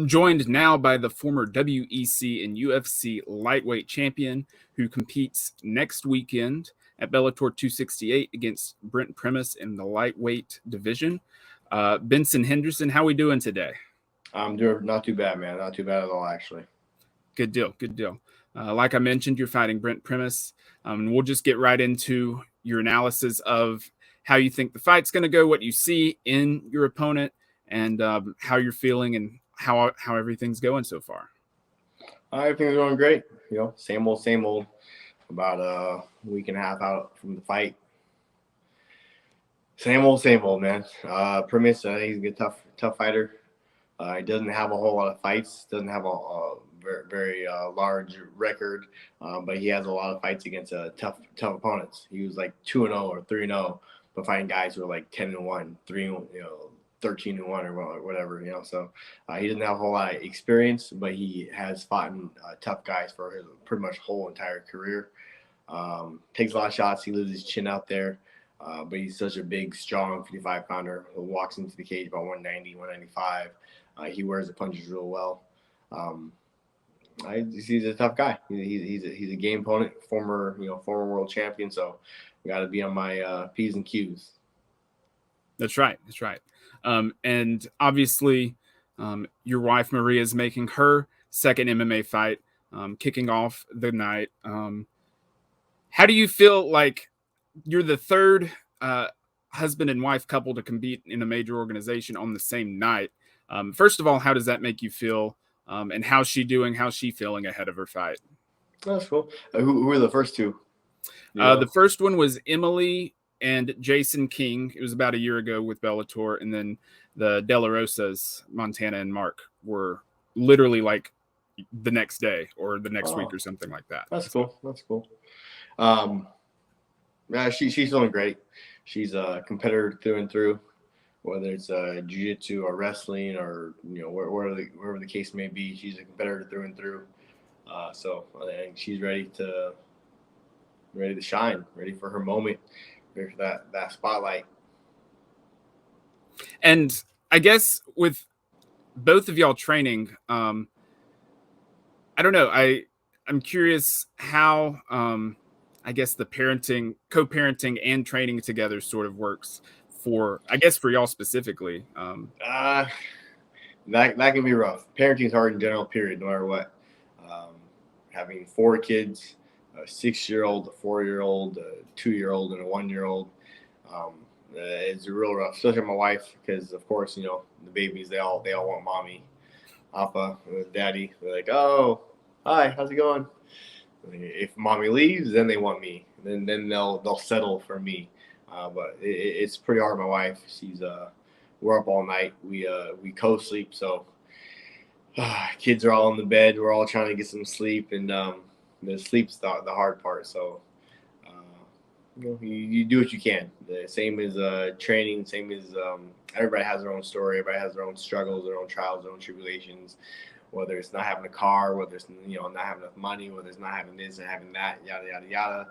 joined now by the former WEC and UFC lightweight champion who competes next weekend at Bellator 268 against Brent Primus in the lightweight division. Benson Henderson, how we doing today? I'm doing not too bad, man. Not too bad at all, actually. Good deal. Good deal. Like I mentioned, you're fighting Brent Primus. And we'll just get right into your analysis of how you think the fight's going to go, what you see in your opponent, and how you're feeling and how everything's going so far. Everything's going great. You know, same old, same old. About a week and a half out from the fight. Same old, man. Primus, he's a good, tough fighter. He doesn't have a whole lot of fights. Doesn't have a very large record, but he has a lot of fights against tough opponents. He was like 2-0 or 3-0, but fighting guys who are like 10-1, 13-1 or whatever. So he doesn't have a whole lot of experience, but he has fought tough guys for his pretty much whole entire career. Takes a lot of shots. He leaves his chin out there. But he's such a big, strong 55-pounder who walks into the cage about 190, 195. He wears the punches real well. He's a tough guy. He's a game opponent, former world champion. So I got to be on my P's and Q's. That's right. And obviously, your wife Maria is making her second MMA fight, kicking off the night. How do you feel like you're the third husband and wife couple to compete in a major organization on the same night? First of all, how does that make you feel? And how's she doing? How's she feeling ahead of her fight? That's cool. Who were the first two? The first one was Emily and Jason King. It was about a year ago with Bellator. And then the De La Rosas, Montana and Mark, were literally like the next day or the next week or something like that. That's cool. Yeah, she's feeling great. She's a competitor through and through, whether it's jiu-jitsu or wrestling or wherever the case may be. She's a competitor through and through. So I think she's ready to shine, ready for her moment, ready for that spotlight. And I guess with both of y'all training, I don't know. I'm curious how I guess the co-parenting and training together sort of works for y'all specifically. That can be rough. Parenting is hard in general, period, no matter what. Having 4 kids, a 6-year-old, a 4-year-old, a 2-year-old, and a 1-year-old, it's real rough, especially my wife, because of course, the babies, they all want mommy, Papa, daddy. They're like, oh, hi, how's it going? If mommy leaves, then they want me. Then they'll settle for me. But it's pretty hard. My wife, we're up all night. We co-sleep, so kids are all in the bed. We're all trying to get some sleep, and the sleep's the hard part. So you do what you can. The same as training. Same as everybody has their own story. Everybody has their own struggles, their own trials, their own tribulations. Whether it's not having a car, whether it's not having enough money, whether it's not having this and having that, yada yada yada.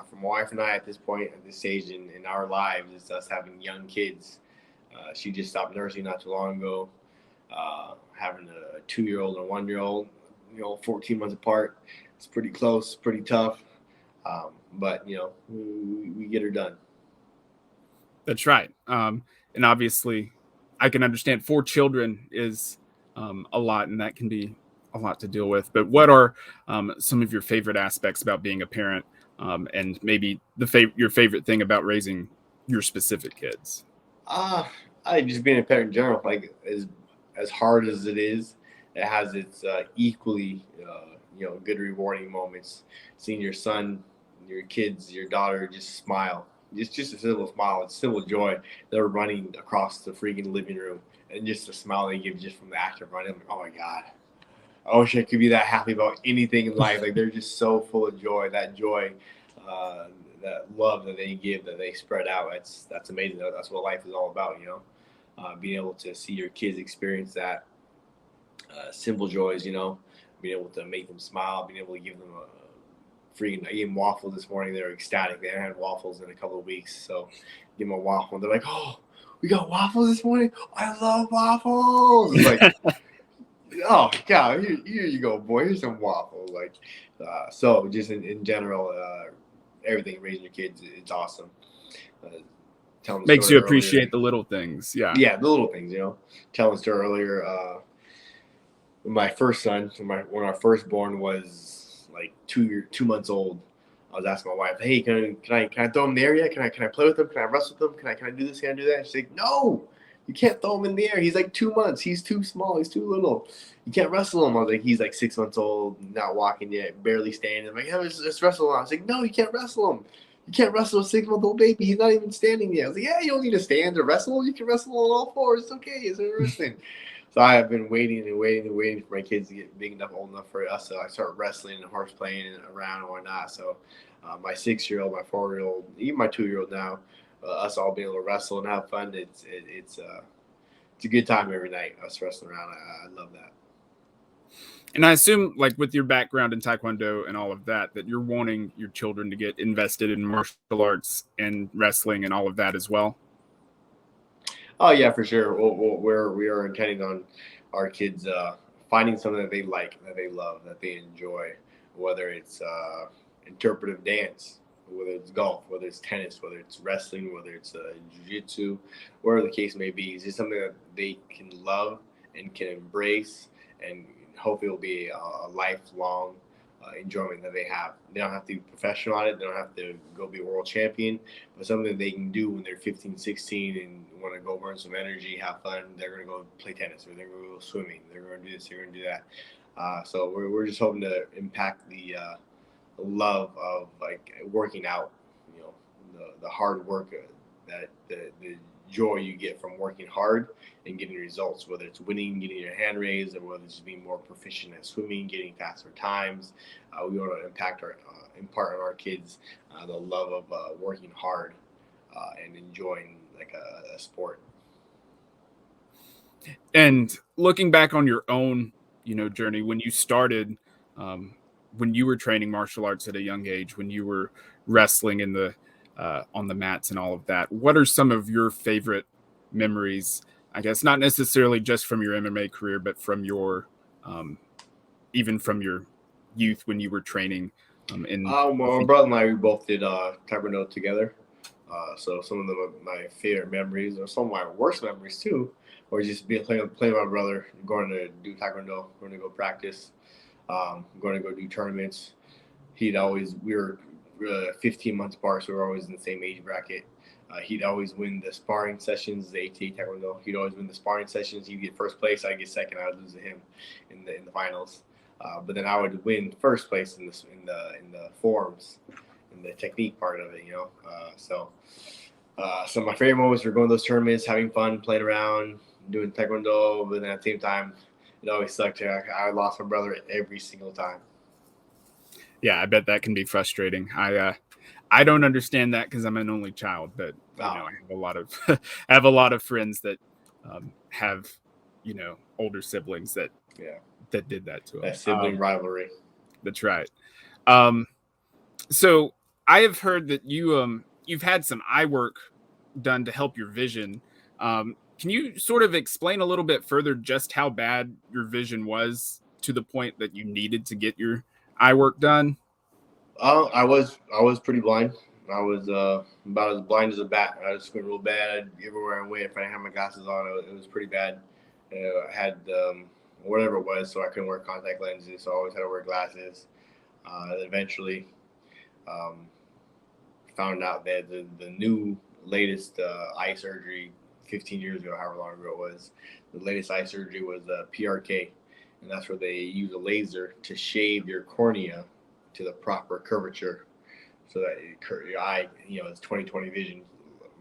For my wife and I, at this point, at this stage in our lives, it's us having young kids. She just stopped nursing not too long ago. Having a 2-year-old and a 1-year-old, 14 months apart. It's pretty close, pretty tough, but we get her done. That's right, and obviously, I can understand 4 children is a lot, and that can be a lot to deal with. But what are some of your favorite aspects about being a parent, and maybe your favorite thing about raising your specific kids? I just being a parent in general, like as hard as it is, it has its equally good rewarding moments. Seeing your son, your kids, your daughter just smile. Just a simple smile, it's simple joy. They're running across the freaking living room, and just the smile they give just from the act of running. I'm like, oh my God, I wish I could be that happy about anything in life. Like, they're just so full of joy. That joy, that love that they give, that they spread out. That's amazing. That's what life is all about, being able to see your kids experience that simple joys. Being able to make them smile, being able to give them I gave them waffles this morning. They were ecstatic. They hadn't had waffles in a couple of weeks, so give them a waffle. And they're like, "Oh, we got waffles this morning. I love waffles." It's like oh God, here you go, boy. Here's some waffles. Like, so just in general, everything raising your kids, it's awesome. Telling the Makes story you earlier, appreciate the little things. Yeah. yeah, the little things, Telling the story earlier, my first son, when our firstborn was like 2 months old, I was asking my wife, "Hey, can I throw him in the air yet? Can I play with him? Can I wrestle with him? Can I do this? Can I do that?" She's like, "No, you can't throw him in the air. He's like 2 months. He's too small. He's too little. You can't wrestle him." I was like, "He's like 6 months old, not walking yet, barely standing." I'm like, "Yeah, let's wrestle him." I was like, "No, you can't wrestle him. You can't wrestle a 6-month-old baby. He's not even standing yet." I was like, "Yeah, you don't need to stand to wrestle. You can wrestle on all fours. It's okay. It's interesting." So I have been waiting and waiting and waiting for my kids to get big enough, old enough for us to start wrestling and horse playing around and whatnot. So my 6-year-old, my 4-year-old, even my 2-year-old now, us all being able to wrestle and have fun. It's a good time every night. Us wrestling around. I love that. And I assume, like with your background in Taekwondo and all of that, that you're wanting your children to get invested in martial arts and wrestling and all of that as well. Oh yeah, for sure. We are intending on our kids finding something that they like, that they love, that they enjoy, whether it's interpretive dance, whether it's golf, whether it's tennis, whether it's wrestling, whether it's jiu-jitsu, whatever the case may be. It's just something that they can love and can embrace, and hopefully it'll be a lifelong enjoyment that they have. They don't have to be professional at it. They don't have to go be a world champion, but something they can do when they're 15, 16 and want to go burn some energy, have fun. They're going to go play tennis, or they're going to go swimming. They're going to do this, they're going to do that. So we're just hoping to impact the love of like working out, the hard work that the joy you get from working hard and getting results, whether it's winning, getting your hand raised, or whether it's being more proficient at swimming, getting faster times. We want to impart on our kids the love of working hard and enjoying like a sport. And looking back on your own, journey when you started, when you were training martial arts at a young age, when you were wrestling in the on the mats and all of that, what are some of your favorite memories? I guess not necessarily just from your MMA career, but from your even from your youth when you were training. My brother and I, we both did Taekwondo together. So some of my favorite memories, or some of my worst memories too, or just playing with my brother, going to do Taekwondo, going to go practice, going to go do tournaments. We were 15 months apart, so we were always in the same age bracket. He'd always win the sparring sessions, the ATA Taekwondo. He'd always win the sparring sessions. He'd get first place. I'd get second. I would lose to him in the finals. But then I would win first place in the forms, in the technique part of it. So some of my favorite moments were going to those tournaments, having fun, playing around, doing Taekwondo. But then at the same time, it always sucked. I lost my brother every single time. Yeah, I bet that can be frustrating. I don't understand that because I'm an only child, but I have a lot of I have a lot of friends that have older siblings that did that to them. That sibling rivalry. That's right. So I have heard that you've had some eye work done to help your vision. Can you sort of explain a little bit further just how bad your vision was to the point that you needed to get your eye work done? I was pretty blind. I was about as blind as a bat. I was squint real bad everywhere I went. If I didn't have my glasses on, it was pretty bad. I had whatever it was, so I couldn't wear contact lenses. So I always had to wear glasses. Eventually, found out that the new latest eye surgery 15 years ago, however long ago it was, the latest eye surgery was PRK, and that's where they use a laser to shave your cornea to the proper curvature, so that your eye, it's 20/20 vision.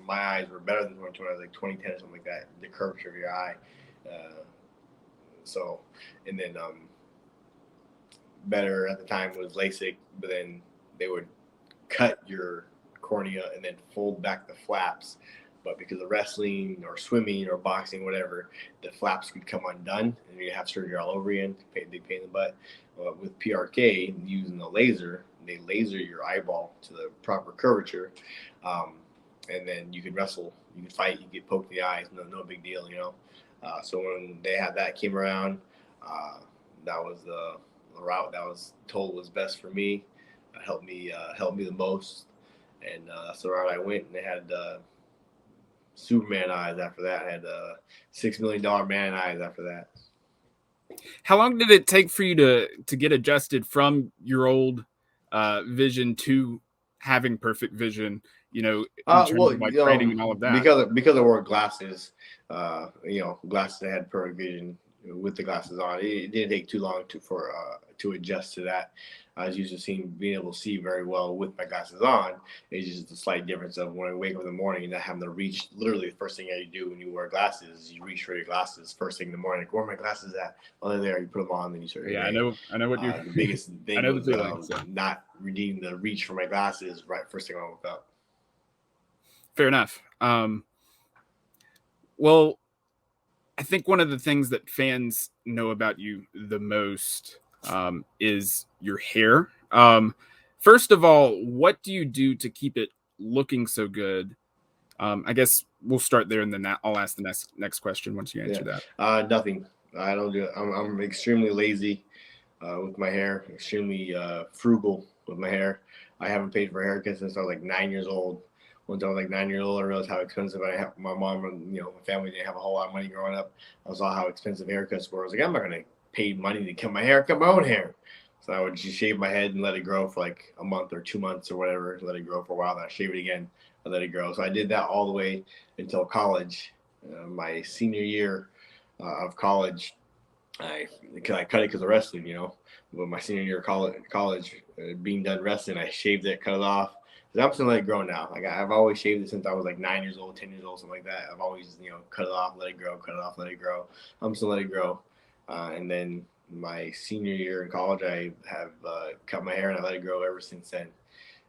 My eyes were better than 20/20. I was like 20/10 or something like that. The curvature of your eye. And then better at the time was LASIK, but then they would cut your cornea and then fold back the flaps. But because of wrestling or swimming or boxing, whatever, the flaps could come undone and you have surgery all over again. They pay in the butt. With PRK, using the laser, they laser your eyeball to the proper curvature, and then you can wrestle, you can fight, you get poked in the eyes, no big deal. So when they had that came around, That was the route that was told was best for me. Helped me the most, and that's the route I went. And they had Superman eyes after that. I had $6 million man eyes after that. How long did it take for you to get adjusted from your old vision to having perfect vision? In terms Well, of like training and all of that. because I wore glasses, glasses that had perfect vision with the glasses on. It didn't take too long to adjust to that. I was used to being able to see very well with my glasses on. It's just a slight difference of when I wake up in the morning and not having to reach. Literally, the first thing you do when you wear glasses is you reach for your glasses first thing in the morning. Like, where are my glasses at? Oh, they're there. You put them on, then you start. Yeah, Hey. I know what you. The biggest I thing know the was feeling. So. not needing to reach for my glasses right first thing I woke up. Fair enough. Well, I think one of the things that fans know about you the most is your hair. First of all, what do you do to keep it looking so good? I guess we'll start there, and then I'll ask the next question once you answer that. Nothing. I don't do it. I'm extremely lazy with my hair. Extremely frugal with my hair. I haven't paid for a haircut since I was like 9 years old. Once I was like 9 years old, I realized how expensive I have. My mom and my family didn't have a whole lot of money growing up. I saw how expensive haircuts were. I was like, I'm not gonna pay money to cut my hair. Cut my own hair. So I would just shave my head and let it grow for like a month or 2 months or whatever. Let it grow for a while. Then I shave it again. I let it grow. So I did that all the way until college. My senior year of college, I cut it because of wrestling. But my senior year of college, being done wrestling, I shaved it, cut it off. I'm just gonna let it grow now. Like I've always shaved it since I was like 9 years old, 10 years old, something like that. I've always cut it off, let it grow, cut it off, let it grow. I'm just gonna let it grow. And then my senior year in college, I have cut my hair and I let it grow ever since then.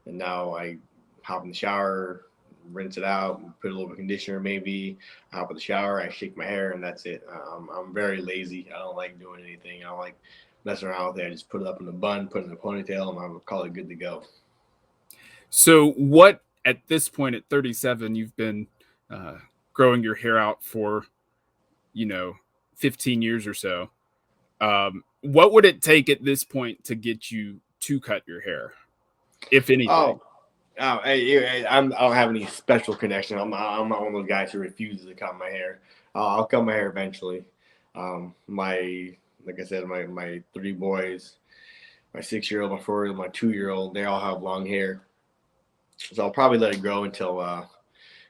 And now I hop in the shower, rinse it out, put a little bit of conditioner maybe. I hop in the shower, I shake my hair, and that's it. I'm very lazy. I don't like doing anything. I don't like messing around with it. I just put it up in a bun, put it in a ponytail, and I'll call it good to go. So, what at this point at 37, you've been growing your hair out for, 15 years or so. What would it take at this point to get you to cut your hair, if anything? I don't have any special connection. I'm not one of those guys who refuses to cut my hair. I'll cut my hair eventually. Like I said, my three boys, my 6-year-old, my 4-year-old, my 2-year-old, they all have long hair. So I'll probably let it grow until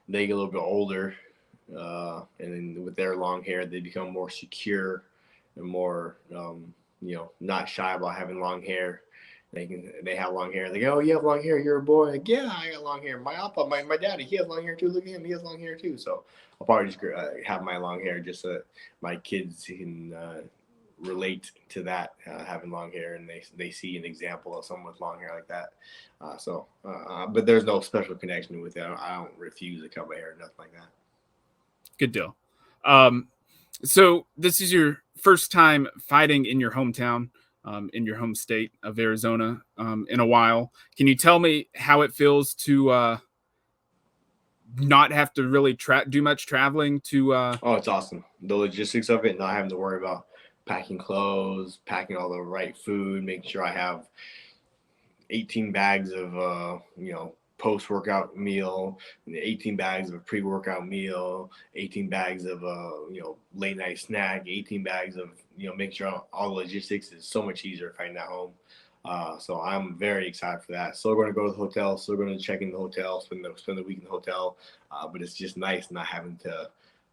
they get a little bit older. And then with their long hair, they become more secure and more, not shy about having long hair. They have long hair. They go, oh, you have long hair. You're a boy. Like, yeah, I got long hair. My daddy, he has long hair too. Look at him. He has long hair too. So I'll probably just have my long hair just so that my kids can relate to that, having long hair, and they see an example of someone with long hair like that. But there's no special connection with it. I don't refuse to cut my hair, nothing like that. Good deal. So this is your first time fighting in your hometown, in your home state of Arizona, in a while. Can you tell me how it feels to not have to really do much traveling to? Oh, it's awesome. The logistics of it, not having to worry about packing clothes, packing all the right food, making sure I have 18 bags of post-workout meal, 18 bags of a pre-workout meal, 18 bags of late night snack, 18 bags of make sure all the logistics is so much easier finding that home. So I'm very excited for that. Still going to go to the hotel, still going to check in the hotel, spend the week in the hotel. But it's just nice not having to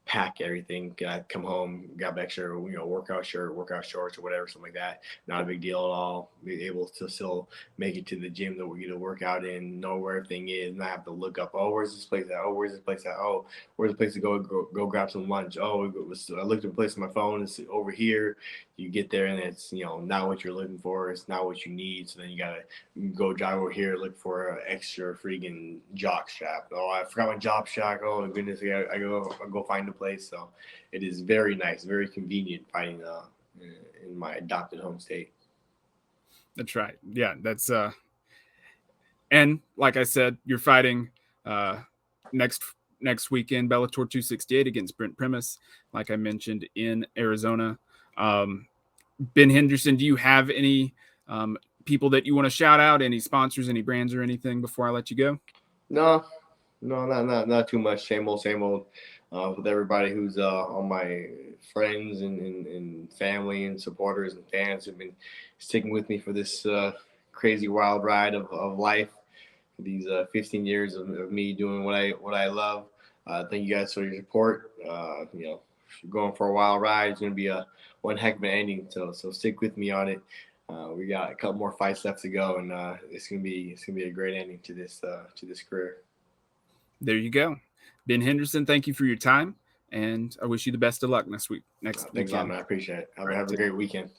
pack everything. Come home, grab extra, workout shirt, workout shorts, or whatever, something like that. Not a big deal at all. Be able to still make it to the gym that we're going to work out in, know where everything is, not have to look up, oh, where's this place at? Oh, where's this place at? Oh, where's the place to go grab some lunch? Oh, I looked at the place on my phone. It's over here. You get there and it's not what you're looking for. It's not what you need. So then you gotta go drive over here, look for an extra freaking jock strap. Oh, I forgot my jock strap. Oh goodness, I go find a place. So it is very nice, very convenient fighting in my adopted home state. That's right. Yeah, that's and like I said, you're fighting next weekend, Bellator 268 against Brent Primus, like I mentioned, in Arizona. Ben Henderson, do you have any people that you want to shout out? Any sponsors, any brands, or anything before I let you go? No, no, not too much. Same old. With everybody who's all my friends and family and supporters and fans who've been sticking with me for this crazy wild ride of life. These 15 years of me doing what I love. Thank you guys for your support. Going for a wild ride. It's going to be a one heck of an ending. So stick with me on it. We got a couple more fights left to go, and it's gonna be a great ending to this career. There you go. Ben Henderson, thank you for your time, and I wish you the best of luck next Thanks a lot, weekend. man. I appreciate it. All right, Have a great weekend.